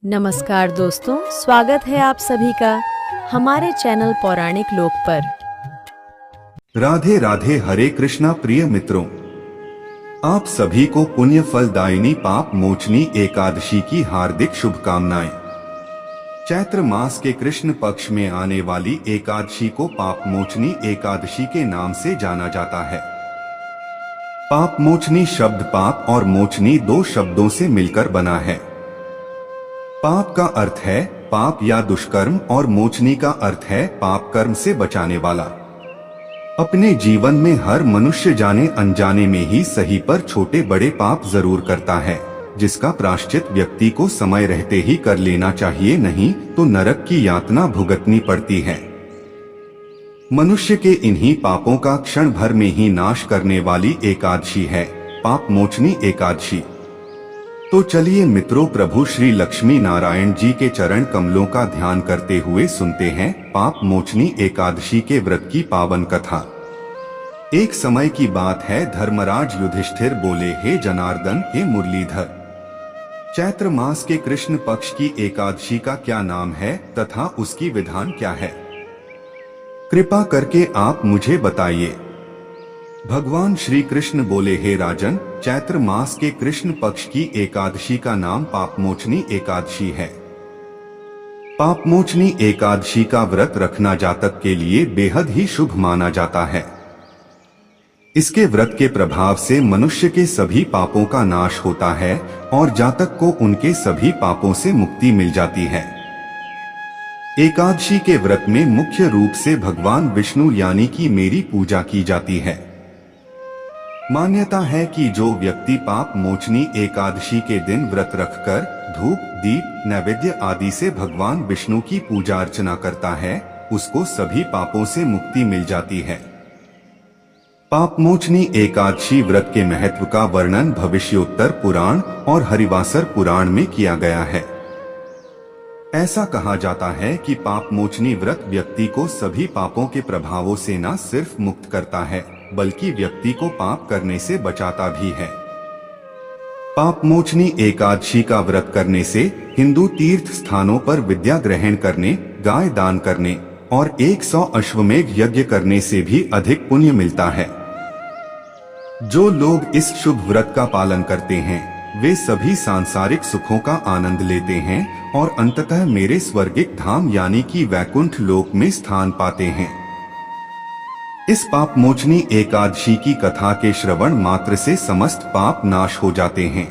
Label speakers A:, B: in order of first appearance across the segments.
A: नमस्कार दोस्तों, स्वागत है आप सभी का हमारे चैनल पौराणिक लोक पर।
B: राधे राधे। हरे कृष्णा। प्रिय मित्रों, आप सभी को पुण्य फलदायिनी पाप मोचनी एकादशी की हार्दिक शुभकामनाएं। चैत्र मास के कृष्ण पक्ष में आने वाली एकादशी को पाप मोचनी एकादशी के नाम से जाना जाता है। पाप मोचनी शब्द पाप और मोचनी दो शब्दों से मिलकर बना है। पाप का अर्थ है पाप या दुष्कर्म और मोचनी का अर्थ है पाप कर्म से बचाने वाला। अपने जीवन में हर मनुष्य जाने अनजाने में ही सही पर छोटे बड़े पाप जरूर करता है, जिसका प्रायश्चित व्यक्ति को समय रहते ही कर लेना चाहिए, नहीं तो नरक की यातना भुगतनी पड़ती है। मनुष्य के इन्हीं पापों का क्षण भर में ही नाश करने वाली एकादशी है पाप मोचनी एकादशी। तो चलिए मित्रों, प्रभु श्री लक्ष्मी नारायण जी के चरण कमलों का ध्यान करते हुए सुनते हैं पाप मोचनी एकादशी के व्रत की पावन कथा। एक समय की बात है, धर्मराज युधिष्ठिर बोले, हे जनार्दन, हे मुरलीधर, चैत्र मास के कृष्ण पक्ष की एकादशी का क्या नाम है तथा उसकी विधान क्या है? कृपा करके आप मुझे बताइए। भगवान श्री कृष्ण बोले, हे राजन, चैत्र मास के कृष्ण पक्ष की एकादशी का नाम पापमोचनी एकादशी है। पापमोचनी एकादशी का व्रत रखना जातक के लिए बेहद ही शुभ माना जाता है। इसके व्रत के प्रभाव से मनुष्य के सभी पापों का नाश होता है और जातक को उनके सभी पापों से मुक्ति मिल जाती है। एकादशी के व्रत में मुख्य रूप से भगवान विष्णु यानी कि मेरी पूजा की जाती है। मान्यता है कि जो व्यक्ति पाप मोचनी एकादशी के दिन व्रत रखकर धूप, दीप, नैवेद्य आदि से भगवान विष्णु की पूजा अर्चना करता है, उसको सभी पापों से मुक्ति मिल जाती है। पाप मोचनी एकादशी व्रत के महत्व का वर्णन भविष्योत्तर पुराण और हरिवासर पुराण में किया गया है। ऐसा कहा जाता है कि पाप मोचनी व्रत व्यक्ति को सभी पापों के प्रभावों से न सिर्फ मुक्त करता है, बल्कि व्यक्ति को पाप करने से बचाता भी है। पाप मोचनी एकादशी का व्रत करने से हिंदू तीर्थ स्थानों पर विद्या ग्रहण करने, गाय दान करने और 100 अश्वमेध यज्ञ करने से भी अधिक पुण्य मिलता है। जो लोग इस शुभ व्रत का पालन करते हैं, वे सभी सांसारिक सुखों का आनंद लेते हैं और अंततः मेरे स्वर्गिक धाम यानी कि वैकुंठ लोक में स्थान पाते हैं। इस पाप मोचनी एकादशी की कथा के श्रवण मात्र से समस्त पाप नाश हो जाते हैं।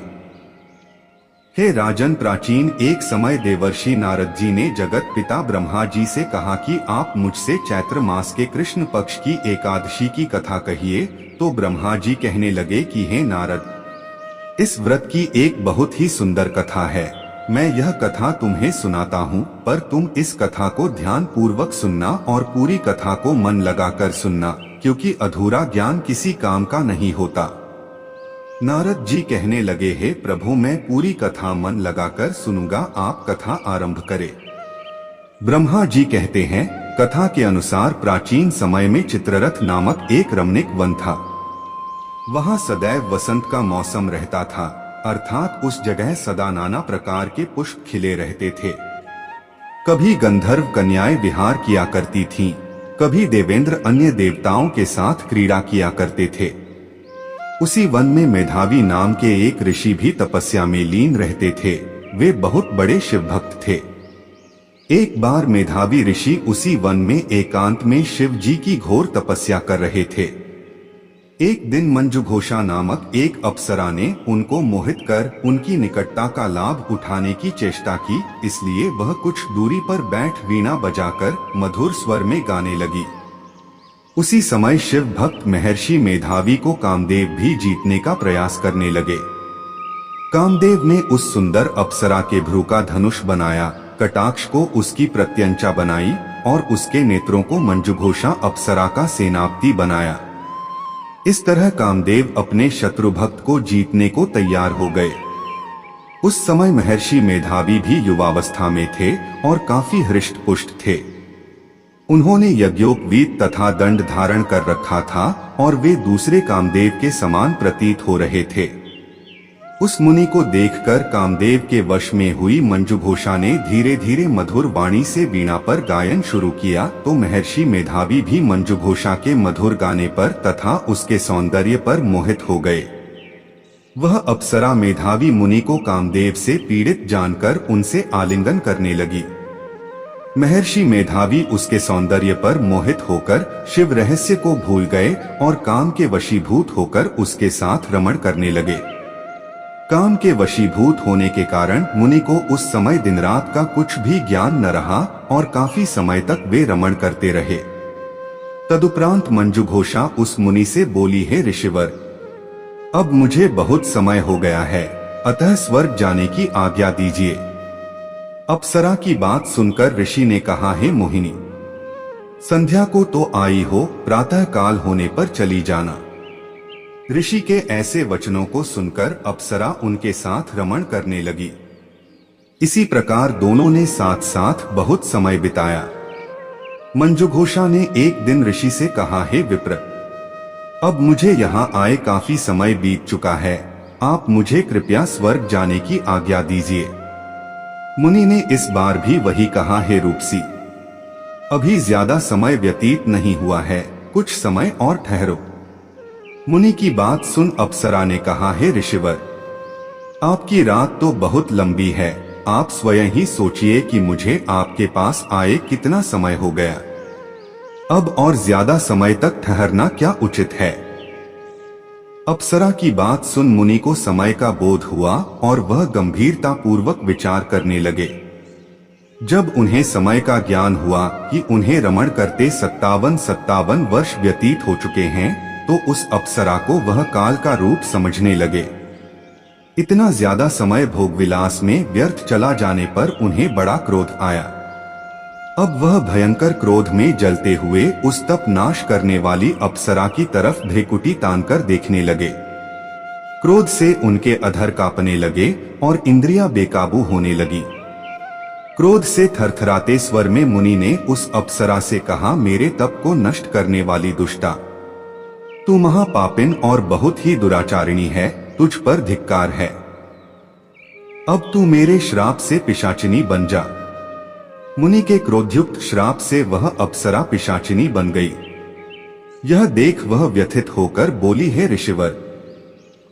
B: हे राजन, प्राचीन एक समय देवर्षि नारद जी ने जगत पिता ब्रह्मा जी से कहा कि आप मुझसे चैत्र मास के कृष्ण पक्ष की एकादशी की कथा कहिए। तो ब्रह्मा जी कहने लगे कि हे नारद, इस व्रत की एक बहुत ही सुंदर कथा है, मैं यह कथा तुम्हें सुनाता हूँ, पर तुम इस कथा को ध्यान पूर्वक सुनना और पूरी कथा को मन लगाकर सुनना, क्योंकि अधूरा ज्ञान किसी काम का नहीं होता। नारद जी कहने लगे, हे प्रभु, मैं पूरी कथा मन लगाकर सुनूंगा, आप कथा आरंभ करें। ब्रह्मा जी कहते हैं, कथा के अनुसार प्राचीन समय में चित्ररथ नामक एक रमणीक वन था। वहाँ सदैव वसंत का मौसम रहता था, अर्थात उस जगह सदा नाना प्रकार के पुष्प खिले रहते थे। कभी गंधर्व कन्याएं विहार किया करती थीं, कभी देवेंद्र अन्य देवताओं के साथ क्रीड़ा किया करते थे। उसी वन में मेधावी नाम के एक ऋषि भी तपस्या में लीन रहते थे। वे बहुत बड़े शिव भक्त थे। एक बार मेधावी ऋषि उसी वन में एकांत में शिव जी की घोर तपस्या कर रहे थे। एक दिन मंजुघोषा नामक एक अप्सरा ने उनको मोहित कर उनकी निकटता का लाभ उठाने की चेष्टा की, इसलिए वह कुछ दूरी पर बैठ वीणा बजाकर मधुर स्वर में गाने लगी। उसी समय शिव भक्त महर्षि मेधावी को कामदेव भी जीतने का प्रयास करने लगे। कामदेव ने उस सुंदर अप्सरा के भ्रू का धनुष बनाया, कटाक्ष को उसकी प्रत्यंचा बनाई और उसके नेत्रों को मंजुघोषा अप्सरा का सेनापति बनाया। इस तरह कामदेव अपने शत्रु भक्त को जीतने को तैयार हो गए। उस समय महर्षि मेधावी भी युवावस्था में थे और काफी हृष्ट पुष्ट थे। उन्होंने यज्ञोपवीत तथा दंड धारण कर रखा था और वे दूसरे कामदेव के समान प्रतीत हो रहे थे। उस मुनि को देखकर कामदेव के वश में हुई मंजुघोषा ने धीरे धीरे मधुर वाणी से वीणा पर गायन शुरू किया तो महर्षि मेधावी भी मंजुघोषा के मधुर गाने पर तथा उसके सौंदर्य पर मोहित हो गए। वह अप्सरा मेधावी मुनि को कामदेव से पीड़ित जानकर उनसे आलिंगन करने लगी। महर्षि मेधावी उसके सौंदर्य पर मोहित होकर शिव रहस्य को भूल गए और काम के वशीभूत होकर उसके साथ रमण करने लगे। काम के वशीभूत होने के कारण मुनि को उस समय दिन रात का कुछ भी ज्ञान न रहा और काफी समय तक वे रमण करते रहे। तदुपरांत मंजुघोषा उस मुनि से बोली, हे ऋषिवर, अब मुझे बहुत समय हो गया है, अतः स्वर्ग जाने की आज्ञा दीजिए। अप्सरा की बात सुनकर ऋषि ने कहा, हे मोहिनी, संध्या को तो आई हो, प्रातः काल होने पर चली जाना। ऋषि के ऐसे वचनों को सुनकर अप्सरा उनके साथ रमण करने लगी। इसी प्रकार दोनों ने साथ साथ बहुत समय बिताया। मंजुघोषा ने एक दिन ऋषि से कहा, हे विप्र, अब मुझे यहाँ आए काफी समय बीत चुका है, आप मुझे कृपया स्वर्ग जाने की आज्ञा दीजिए। मुनि ने इस बार भी वही कहा, हे रूपसी, अभी ज्यादा समय व्यतीत नहीं हुआ है, कुछ समय और ठहरो। मुनि की बात सुन अप्सरा ने कहा, हे ऋषिवर, आपकी रात तो बहुत लंबी है, आप स्वयं ही सोचिए कि मुझे आपके पास आए कितना समय हो गया। अब और ज्यादा समय तक ठहरना क्या उचित है। अप्सरा की बात सुन मुनि को समय का बोध हुआ और वह गंभीरता पूर्वक विचार करने लगे। जब उन्हें समय का ज्ञान हुआ कि उन्हें रमण करते 57 वर्ष व्यतीत हो चुके हैं, तो उस अप्सरा को वह काल का रूप समझने लगे। इतना ज्यादा समय भोगविलास में व्यर्थ चला जाने पर उन्हें बड़ा क्रोध आया। अब वह भयंकर क्रोध में जलते हुए उस तप नाश करने वाली अप्सरा की तरफ भ्रेकुटी तानकर देखने लगे। क्रोध से उनके अधर कांपने लगे और इंद्रियां बेकाबू होने लगी। क्रोध से थरथराते स्वर में मुनि ने उस अप्सरा से कहा, मेरे तप को नष्ट करने वाली दुष्टा, तू महापापिन और बहुत ही दुराचारिणी है, तुझ पर धिक्कार है। अब तू मेरे श्राप से पिशाचिनी बन जा। मुनि के क्रोधयुक्त श्राप से वह अप्सरा पिशाचिनी बन गई। यह देख वह व्यथित होकर बोली, हे ऋषिवर,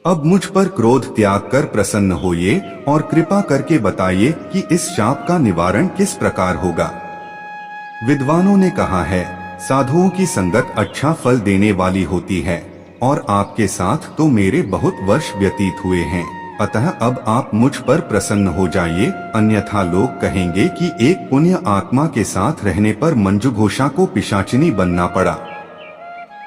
B: अब मुझ पर क्रोध त्याग कर प्रसन्न होइए और कृपा करके बताइए कि इस शाप का निवारण किस प्रकार होगा। विद्वानों ने कहा है, साधुओं की संगत अच्छा फल देने वाली होती है और आपके साथ तो मेरे बहुत वर्ष व्यतीत हुए हैं, अतः अब आप मुझ पर प्रसन्न हो जाइए, अन्यथा लोग कहेंगे कि एक पुण्य आत्मा के साथ रहने पर मंजुघोषा को पिशाचिनी बनना पड़ा।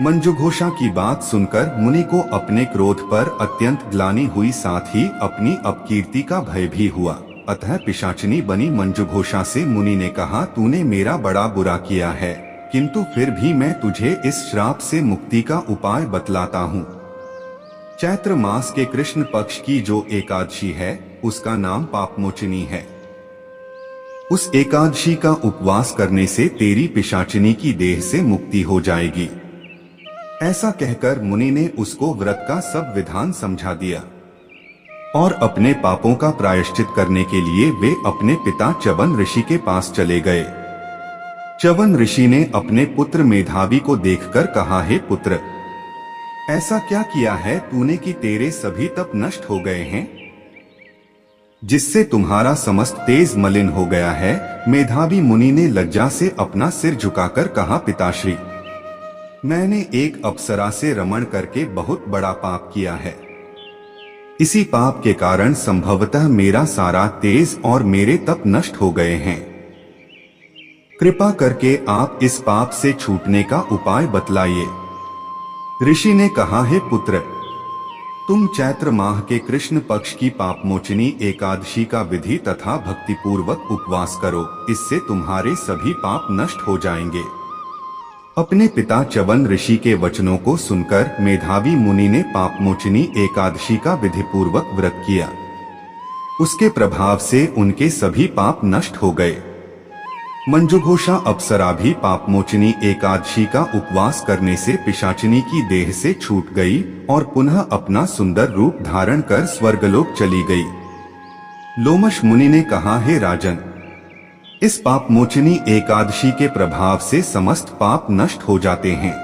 B: मंजुघोषा की बात सुनकर मुनि को अपने क्रोध पर अत्यंत ग्लानि हुई, साथ ही अपनी अपकीर्ति का भय भी हुआ। अतः पिशाचिनी बनी मंजुघोषा से मुनि ने कहा, तूने मेरा बड़ा बुरा किया है, किंतु फिर भी मैं तुझे इस श्राप से मुक्ति का उपाय बतलाता हूँ। चैत्र मास के कृष्ण पक्ष की जो एकादशी है, उसका नाम पापमोचनी है। उस एकादशी का उपवास करने से तेरी पिशाचिनी की देह से मुक्ति हो जाएगी। ऐसा कहकर मुनि ने उसको व्रत का सब विधान समझा दिया और अपने पापों का प्रायश्चित करने के लिए वे अपने पिता च्यवन ऋषि के पास चले गए। च्यवन ऋषि ने अपने पुत्र मेधावी को देखकर कहा, हे पुत्र, ऐसा क्या किया है तूने कि तेरे सभी तप नष्ट हो गए हैं, जिससे तुम्हारा समस्त तेज मलिन हो गया है। मेधावी मुनि ने लज्जा से अपना सिर झुकाकर कहा, पिताश्री, मैंने एक अप्सरा से रमण करके बहुत बड़ा पाप किया है। इसी पाप के कारण संभवतः मेरा सारा तेज और मेरे तप नष्ट हो गए हैं। कृपा करके आप इस पाप से छूटने का उपाय बतलाइए। ऋषि ने कहा, हे पुत्र, तुम चैत्र माह के कृष्ण पक्ष की पापमोचनी एकादशी का विधि तथा भक्तिपूर्वक उपवास करो, इससे तुम्हारे सभी पाप नष्ट हो जाएंगे। अपने पिता च्यवन ऋषि के वचनों को सुनकर मेधावी मुनि ने पापमोचनी एकादशी का विधिपूर्वक व्रत किया। उसके प्रभाव से उनके सभी पाप नष्ट हो गए। मंजुघोषा अप्सरा भी पापमोचनी एकादशी का उपवास करने से पिशाचिनी की देह से छूट गई और पुनः अपना सुंदर रूप धारण कर स्वर्गलोक चली गई। लोमश मुनि ने कहा, हे राजन, इस पापमोचनी एकादशी के प्रभाव से समस्त पाप नष्ट हो जाते हैं।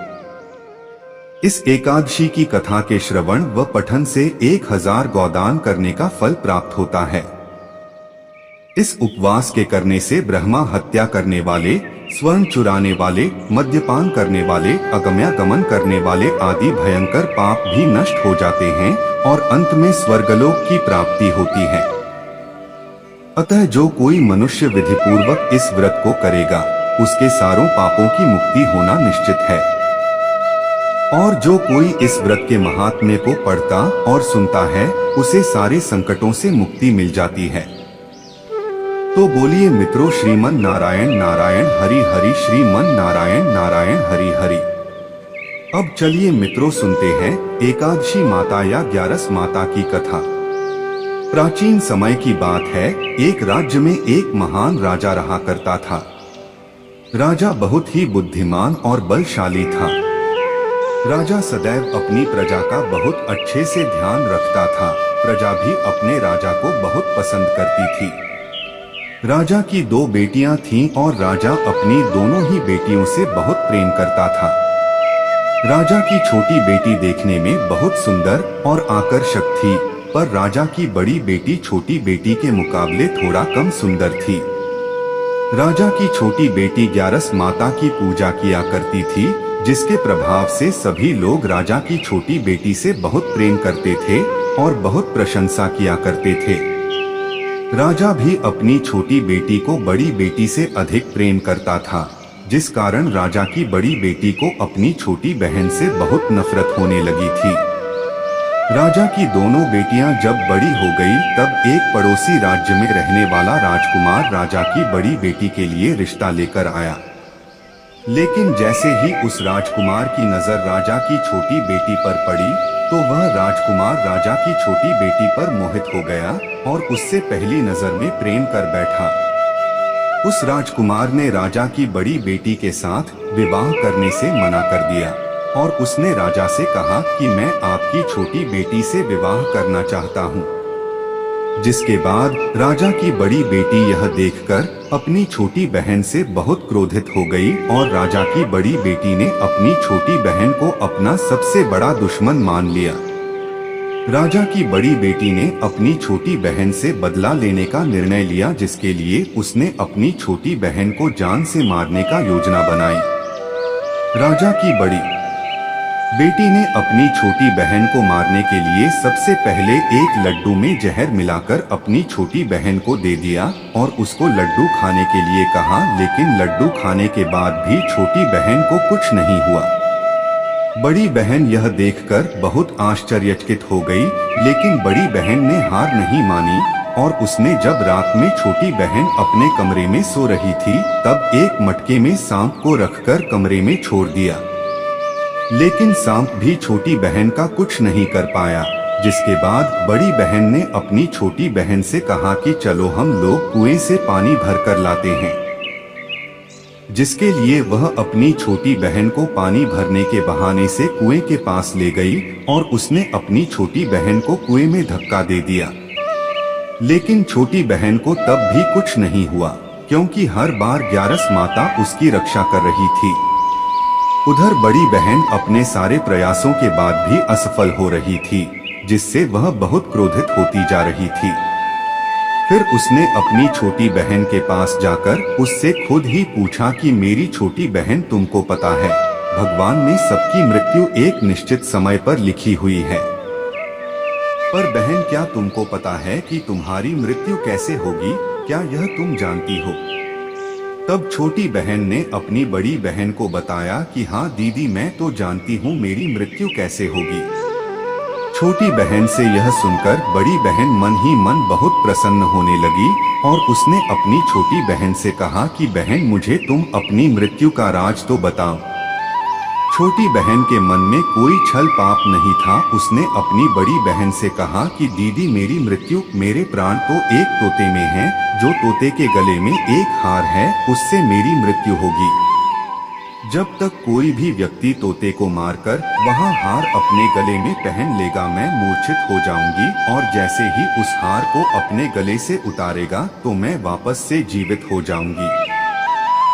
B: इस एकादशी की कथा के श्रवण व पठन से 1000 गौदान करने का फल प्राप्त होता है। इस उपवास के करने से ब्रह्मा हत्या करने वाले, स्वर्ण चुराने वाले, मद्यपान करने वाले, अगम्यागमन करने वाले आदि भयंकर पाप भी नष्ट हो जाते हैं और अंत में स्वर्गलोक की प्राप्ति होती है। अतः जो कोई मनुष्य विधिपूर्वक इस व्रत को करेगा, उसके सारों पापों की मुक्ति होना निश्चित है। और जो कोई इस व्रत के महात्म्य को पढ़ता और सुनता है, उसे सारे संकटों से मुक्ति मिल जाती है। तो बोलिए मित्रों, श्रीमन नारायण नारायण हरि हरि, श्रीमन नारायण नारायण हरि हरि। अब चलिए मित्रों सुनते हैं एकादशी माता या ग्यारस माता की कथा। प्राचीन समय की बात है, एक राज्य में एक महान राजा रहा करता था। राजा बहुत ही बुद्धिमान और बलशाली था। राजा सदैव अपनी प्रजा का बहुत अच्छे से ध्यान रखता था। प्रजा भी अपने राजा को बहुत पसंद करती थी। राजा की 2 बेटियां थीं और राजा अपनी दोनों ही बेटियों से बहुत प्रेम करता था। राजा की छोटी बेटी देखने में बहुत सुंदर और आकर्षक थी, पर राजा की बड़ी बेटी छोटी बेटी के मुकाबले थोड़ा कम सुंदर थी। राजा की छोटी बेटी ग्यारस माता की पूजा किया करती थी, जिसके प्रभाव से सभी लोग राजा की छोटी बेटी से बहुत प्रेम करते थे और बहुत प्रशंसा किया करते थे। राजा भी अपनी छोटी बेटी को बड़ी बेटी से अधिक प्रेम करता था, जिस कारण राजा की बड़ी बेटी को अपनी छोटी बहन से बहुत नफरत होने लगी थी। राजा की दोनों बेटियां जब बड़ी हो गई, तब एक पड़ोसी राज्य में रहने वाला राजकुमार राजा की बड़ी बेटी के लिए रिश्ता लेकर आया। लेकिन जैसे ही उस राजकुमार की नजर राजा की छोटी बेटी पर पड़ी, तो वह राजकुमार राजा की छोटी बेटी पर मोहित हो गया और उससे पहली नजर में प्रेम कर बैठा। उस राजकुमार ने राजा की बड़ी बेटी के साथ विवाह करने से मना कर दिया और उसने राजा से कहा कि मैं आपकी छोटी बेटी से विवाह करना चाहता हूँ। जिसके बाद राजा की बड़ी बेटी यह देखकर अपनी छोटी बहन से बहुत क्रोधित हो गई और राजा की बड़ी बेटी ने अपनी छोटी बहन को अपना सबसे बड़ा दुश्मन मान लिया। राजा की बड़ी बेटी ने अपनी छोटी बहन से बदला लेने का निर्णय लिया, जिसके लिए उसने अपनी छोटी बहन को जान से मारने का योजना बनाई। राजा की बड़ी बेटी ने अपनी छोटी बहन को मारने के लिए सबसे पहले एक लड्डू में जहर मिलाकर अपनी छोटी बहन को दे दिया और उसको लड्डू खाने के लिए कहा, लेकिन लड्डू खाने के बाद भी छोटी बहन को कुछ नहीं हुआ। बड़ी बहन यह देखकर बहुत आश्चर्यचकित हो गई, लेकिन बड़ी बहन ने हार नहीं मानी और उसने जब रात में छोटी बहन अपने कमरे में सो रही थी, तब एक मटके में सांप को रखकर कमरे में छोड़ दिया। लेकिन सांप भी छोटी बहन का कुछ नहीं कर पाया। जिसके बाद बड़ी बहन ने अपनी छोटी बहन से कहा कि चलो हम लोग कुएं से पानी भरकर लाते हैं। जिसके लिए वह अपनी छोटी बहन को पानी भरने के बहाने से कुएं के पास ले गई और उसने अपनी छोटी बहन को कुएं में धक्का दे दिया। लेकिन छोटी बहन को तब भी कुछ नहीं हुआ, क्योंकि हर बार ग्यारस माता उसकी रक्षा कर रही थी। उधर बड़ी बहन अपने सारे प्रयासों के बाद भी असफल हो रही थी, जिससे वह बहुत क्रोधित होती जा रही थी। फिर उसने अपनी छोटी बहन के पास जाकर उससे खुद ही पूछा कि मेरी छोटी बहन, तुमको पता है, भगवान ने सबकी मृत्यु एक निश्चित समय पर लिखी हुई है, पर बहन क्या तुमको पता है कि तुम्हारी मृत्यु कैसे होगी? क्या यह तुम जानती हो? तब छोटी बहन ने अपनी बड़ी बहन को बताया कि हाँ दीदी, मैं तो जानती हूँ मेरी मृत्यु कैसे होगी। छोटी बहन से यह सुनकर बड़ी बहन मन ही मन बहुत प्रसन्न होने लगी और उसने अपनी छोटी बहन से कहा कि बहन, मुझे तुम अपनी मृत्यु का राज तो बताओ। छोटी बहन के मन में कोई छल पाप नहीं था। उसने अपनी बड़ी बहन से कहा कि दीदी, मेरी मृत्यु, मेरे प्राण तो एक तोते में हैं, जो तोते के गले में एक हार है उससे मेरी मृत्यु होगी। जब तक कोई भी व्यक्ति तोते को मारकर वहाँ हार अपने गले में पहन लेगा मैं मूर्छित हो जाऊंगी, और जैसे ही उस हार को अपने गले से उतारेगा तो मैं वापस से जीवित हो जाऊंगी।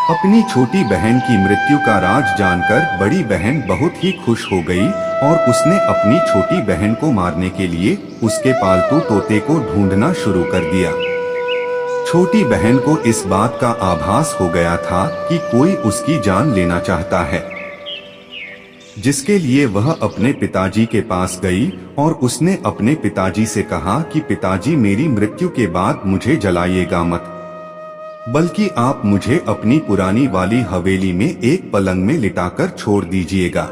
B: अपनी छोटी बहन की मृत्यु का राज जानकर बड़ी बहन बहुत ही खुश हो गई और उसने अपनी छोटी बहन को मारने के लिए उसके पालतू तोते को ढूंढना शुरू कर दिया। छोटी बहन को इस बात का आभास हो गया था कि कोई उसकी जान लेना चाहता है, जिसके लिए वह अपने पिताजी के पास गई और उसने अपने पिताजी से कहा कि पिताजी, मेरी मृत्यु के बाद मुझे जलाइएगा मत, बल्कि आप मुझे अपनी पुरानी वाली हवेली में एक पलंग में लिटाकर छोड़ दीजिएगा।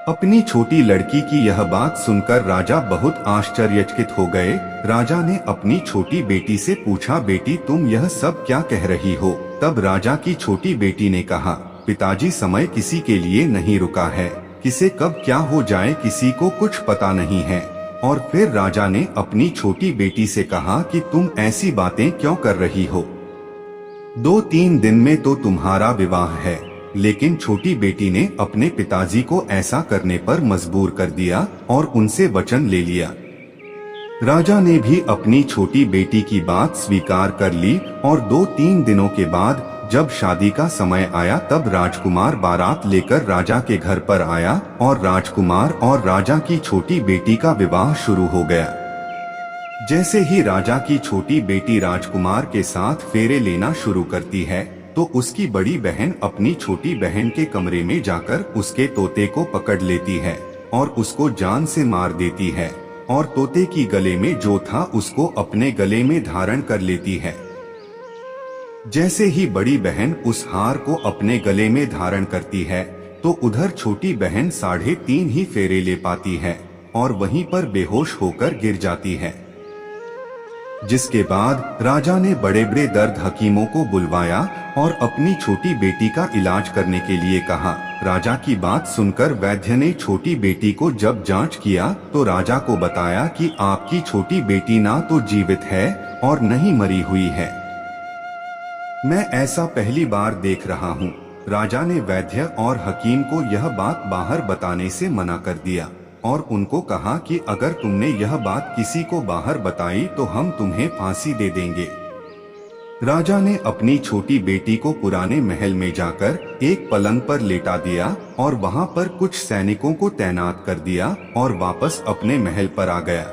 B: अपनी छोटी लड़की की यह बात सुनकर राजा बहुत आश्चर्यचकित हो गए। राजा ने अपनी छोटी बेटी से पूछा, बेटी तुम यह सब क्या कह रही हो? तब राजा की छोटी बेटी ने कहा, पिताजी समय किसी के लिए नहीं रुका है, किसे कब क्या हो जाए किसी को कुछ पता नहीं है। और फिर राजा ने अपनी छोटी बेटी से कहा कि तुम ऐसी बातें क्यों कर रही हो? 2-3 दिन में तो तुम्हारा विवाह है। लेकिन छोटी बेटी ने अपने पिताजी को ऐसा करने पर मजबूर कर दिया और उनसे वचन ले लिया। राजा ने भी अपनी छोटी बेटी की बात स्वीकार कर ली और 2-3 दिनों के बाद जब शादी का समय आया तब राजकुमार बारात लेकर राजा के घर पर आया और राजकुमार और राजा की छोटी बेटी का विवाह शुरू हो गया। जैसे ही राजा की छोटी बेटी राजकुमार के साथ फेरे लेना शुरू करती है तो उसकी बड़ी बहन अपनी छोटी बहन के कमरे में जाकर उसके तोते को पकड़ लेती है और उसको जान से मार देती है और तोते की गले में जो था उसको अपने गले में धारण कर लेती है। जैसे ही बड़ी बहन उस हार को अपने गले में धारण करती है तो उधर छोटी बहन 3.5 ही फेरे ले पाती है और वहीं पर बेहोश होकर गिर जाती है। जिसके बाद राजा ने बड़े बड़े दर्द हकीमों को बुलवाया और अपनी छोटी बेटी का इलाज करने के लिए कहा। राजा की बात सुनकर वैद्य ने छोटी बेटी को जब जांच किया तो राजा को बताया कि आपकी छोटी बेटी ना तो जीवित है और नहीं मरी हुई है। मैं ऐसा पहली बार देख रहा हूँ। राजा ने वैद्य और हकीम को यह बात बाहर बताने से मना कर दिया और उनको कहा कि अगर तुमने यह बात किसी को बाहर बताई तो हम तुम्हें फांसी दे देंगे। राजा ने अपनी छोटी बेटी को पुराने महल में जाकर एक पलंग पर लेटा दिया और वहां पर कुछ सैनिकों को तैनात कर दिया और वापस अपने महल पर आ गया।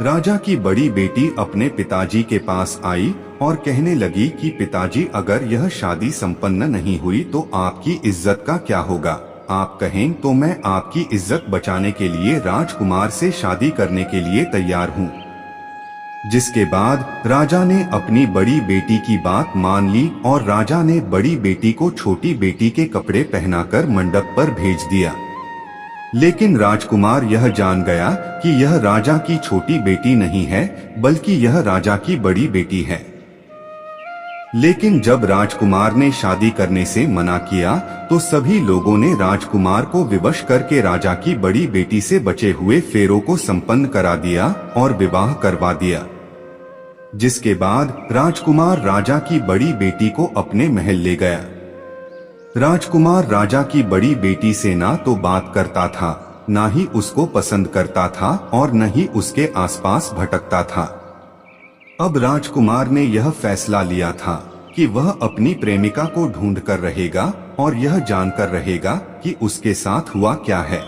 B: राजा की बड़ी बेटी अपने पिताजी के पास आई और कहने लगी कि पिताजी, अगर यह शादी संपन्न नहीं हुई तो आपकी इज्जत का क्या होगा? आप कहें तो मैं आपकी इज्जत बचाने के लिए राजकुमार से शादी करने के लिए तैयार हूँ। जिसके बाद राजा ने अपनी बड़ी बेटी की बात मान ली और राजा ने बड़ी बेटी को छोटी बेटी के कपड़े पहनाकर मंडप पर भेज दिया। लेकिन राजकुमार यह जान गया कि यह राजा की छोटी बेटी नहीं है बल्कि यह राजा की बड़ी बेटी है। लेकिन जब राजकुमार ने शादी करने से मना किया तो सभी लोगों ने राजकुमार को विवश करके राजा की बड़ी बेटी से बचे हुए फेरों को संपन्न करा दिया और विवाह करवा दिया। जिसके बाद राजकुमार राजा की बड़ी बेटी को अपने महल ले गया। राजकुमार राजा की बड़ी बेटी से ना तो बात करता था, ना ही उसको पसंद करता था और न ही उसके आसपास भटकता था। अब राजकुमार ने यह फैसला लिया था कि वह अपनी प्रेमिका को ढूंढ कर रहेगा और यह जानकर रहेगा कि उसके साथ हुआ क्या है।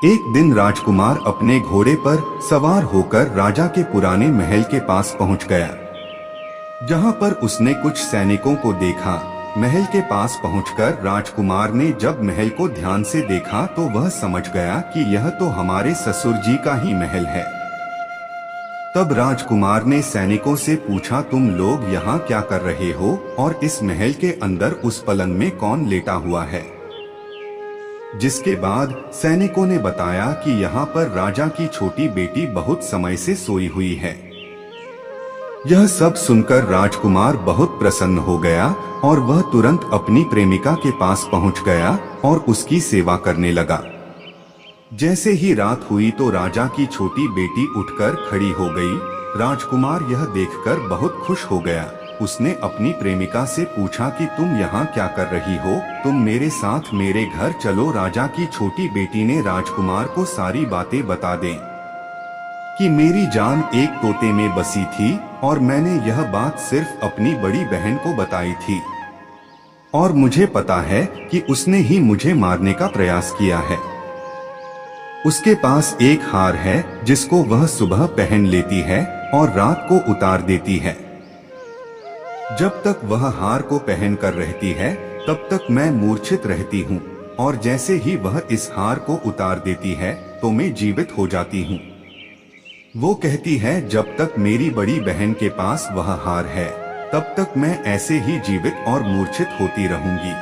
B: एक दिन राजकुमार अपने घोड़े पर सवार होकर राजा के पुराने महल के पास पहुंच गया, जहां पर उसने कुछ सैनिकों को देखा। महल के पास पहुंचकर राजकुमार ने जब महल को ध्यान से देखा तो वह समझ गया कि यह तो हमारे ससुर जी का ही महल है। तब राजकुमार ने सैनिकों से पूछा, तुम लोग यहाँ क्या कर रहे हो और इस महल के अंदर उस पलंग में कौन लेटा हुआ है? जिसके बाद सैनिकों ने बताया कि यहाँ पर राजा की छोटी बेटी बहुत समय से सोई हुई है। यह सब सुनकर राजकुमार बहुत प्रसन्न हो गया और वह तुरंत अपनी प्रेमिका के पास पहुंच गया और उसकी सेवा करने लगा। जैसे ही रात हुई तो राजा की छोटी बेटी उठकर खड़ी हो गई। राजकुमार यह देखकर बहुत खुश हो गया। उसने अपनी प्रेमिका से पूछा कि तुम यहाँ क्या कर रही हो? तुम मेरे साथ मेरे घर चलो। राजा की छोटी बेटी ने राजकुमार को सारी बातें बता दें कि मेरी जान एक तोते में बसी थी और मैंने यह बात सिर्फ अपनी बड़ी बहन को बताई थी और मुझे पता है कि उसने ही मुझे मारने का प्रयास किया है। उसके पास एक हार है जिसको वह सुबह पहन लेती है और रात को उतार देती है। जब तक वह हार को पहन कर रहती है तब तक मैं मूर्छित रहती हूँ और जैसे ही वह इस हार को उतार देती है तो मैं जीवित हो जाती हूँ। वो कहती है जब तक मेरी बड़ी बहन के पास वह हार है तब तक मैं ऐसे ही जीवित और मूर्छित होती रहूंगी।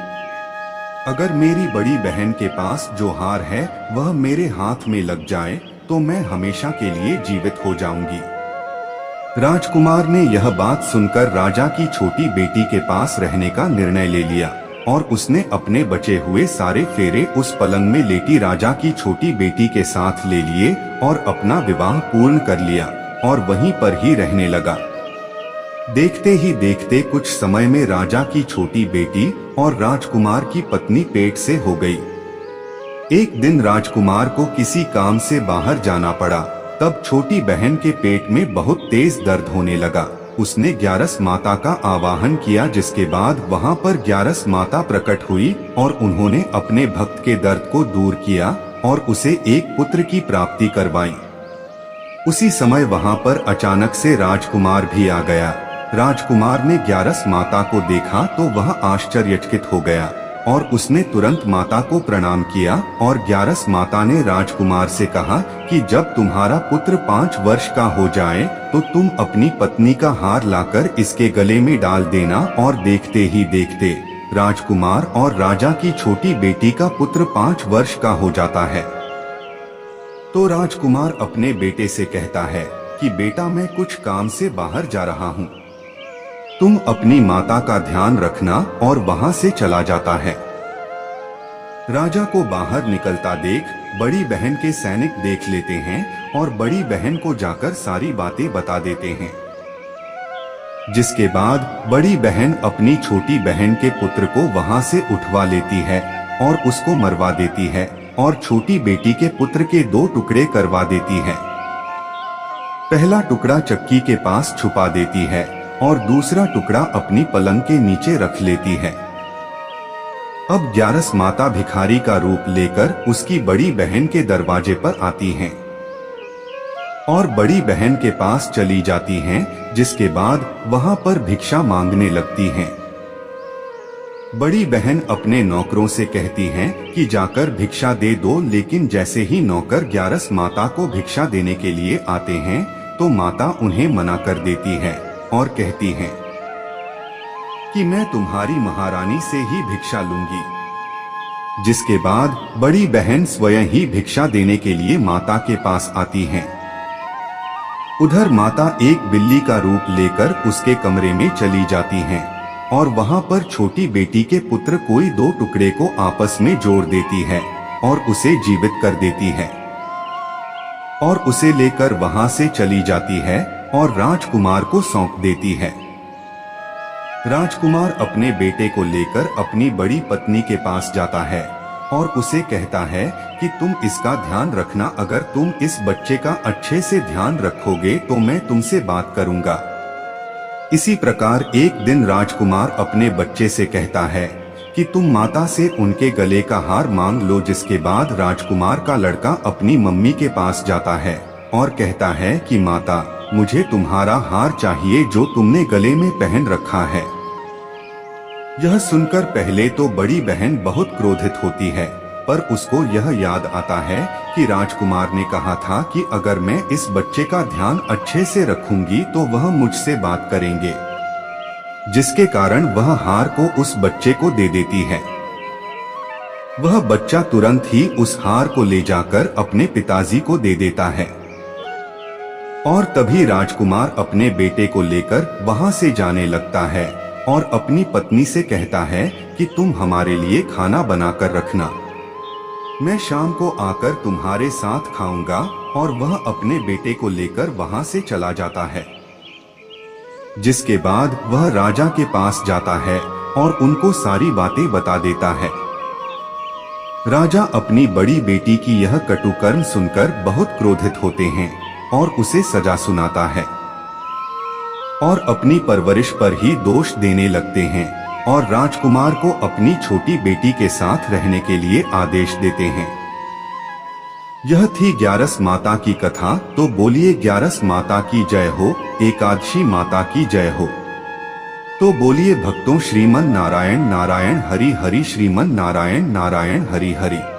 B: अगर मेरी बड़ी बहन के पास जो हार है वह मेरे हाथ में लग जाए तो मैं हमेशा के लिए जीवित हो जाऊंगी। राजकुमार ने यह बात सुनकर राजा की छोटी बेटी के पास रहने का निर्णय ले लिया और उसने अपने बचे हुए सारे फेरे उस पलंग में लेटी राजा की छोटी बेटी के साथ ले लिए और अपना विवाह पूर्ण कर लिया और वहीं पर ही रहने लगा। देखते ही देखते कुछ समय में राजा की छोटी बेटी और राजकुमार की पत्नी पेट से हो गई। एक दिन राजकुमार को किसी काम से बाहर जाना पड़ा। तब छोटी बहन के पेट में बहुत तेज दर्द होने लगा। उसने ग्यारस माता का आवाहन किया जिसके बाद वहां पर ग्यारस माता प्रकट हुई और उन्होंने अपने भक्त के दर्द को दूर किया और उसे एक पुत्र की प्राप्ति करवाई। उसी समय वहां पर अचानक से राजकुमार भी आ गया। राजकुमार ने ग्यारस माता को देखा तो वह आश्चर्यचकित हो गया और उसने तुरंत माता को प्रणाम किया और ग्यारस माता ने राजकुमार से कहा कि जब तुम्हारा पुत्र 5 वर्ष का हो जाए तो तुम अपनी पत्नी का हार लाकर इसके गले में डाल देना। और देखते ही देखते राजकुमार और राजा की छोटी बेटी का पुत्र 5 वर्ष का हो जाता है। तो राजकुमार अपने बेटे से कहता है कि बेटा मैं कुछ काम से बाहर जा रहा हूँ, तुम अपनी माता का ध्यान रखना और वहां से चला जाता है। राजा को बाहर निकलता देख बड़ी बहन के सैनिक देख लेते हैं और बड़ी बहन को जाकर सारी बातें बता देते हैं। जिसके बाद बड़ी बहन अपनी छोटी बहन के पुत्र को वहां से उठवा लेती है और उसको मरवा देती है और छोटी बेटी के पुत्र के 2 टुकड़े करवा देती है। पहला टुकड़ा चक्की के पास छुपा देती है और दूसरा टुकड़ा अपनी पलंग के नीचे रख लेती है। अब ग्यारस माता भिखारी का रूप लेकर उसकी बड़ी बहन के दरवाजे पर आती हैं और बड़ी बहन के पास चली जाती हैं, जिसके बाद वहां पर भिक्षा मांगने लगती हैं। बड़ी बहन अपने नौकरों से कहती हैं कि जाकर भिक्षा दे दो, लेकिन जैसे ही नौकर ग्यारस माता को भिक्षा देने के लिए आते हैं तो माता उन्हें मना कर देती है और कहती हैं कि मैं तुम्हारी महारानी से ही भिक्षा लूंगी। जिसके बाद बड़ी बहन स्वयं ही भिक्षा देने के लिए माता के पास आती हैं। उधर माता एक बिल्ली का रूप लेकर उसके कमरे में चली जाती हैं और वहां पर छोटी बेटी के पुत्र कोई 2 टुकड़े को आपस में जोड़ देती है और उसे जीवित कर देती है और उसे लेकर वहां से चली जाती है और राजकुमार को सौंप देती है। राजकुमार अपने बेटे को लेकर अपनी बड़ी पत्नी के पास जाता है और उसे कहता है कि तुम इसका ध्यान रखना, अगर तुम इस बच्चे का अच्छे से ध्यान रखोगे तो मैं तुमसे बात करूंगा। इसी प्रकार एक दिन राजकुमार अपने बच्चे से कहता है कि तुम माता से उनके गले का हार मांग लो। जिसके बाद राजकुमार का लड़का अपनी मम्मी के पास जाता है और कहता है कि माता, मुझे तुम्हारा हार चाहिए जो तुमने गले में पहन रखा है। यह सुनकर पहले तो बड़ी बहन बहुत क्रोधित होती है, पर उसको यह याद आता है कि राजकुमार ने कहा था कि अगर मैं इस बच्चे का ध्यान अच्छे से रखूंगी तो वह मुझसे बात करेंगे, जिसके कारण वह हार को उस बच्चे को दे देती है। वह बच्चा तुरंत ही उस हार को ले जाकर अपने पिताजी को दे देता है और तभी राजकुमार अपने बेटे को लेकर वहां से जाने लगता है और अपनी पत्नी से कहता है कि तुम हमारे लिए खाना बनाकर रखना। मैं शाम को आकर तुम्हारे साथ खाऊंगा। और वह अपने बेटे को लेकर वहां से चला जाता है। जिसके बाद वह राजा के पास जाता है और उनको सारी बातें बता देता है। राजा अपनी बड़ी बेटी की यह कटुकर्म सुनकर बहुत क्रोधित होते हैं और उसे सजा सुनाता है और अपनी परवरिश पर ही दोष देने लगते हैं और राजकुमार को अपनी छोटी बेटी के साथ रहने के लिए आदेश देते हैं। यह थी ग्यारस माता की कथा। तो बोलिए ग्यारस माता की जय हो, एकादशी माता की जय हो। तो बोलिए भक्तों, श्रीमन नारायण नारायण हरि हरि, श्रीमन नारायण नारायण हरि हरि।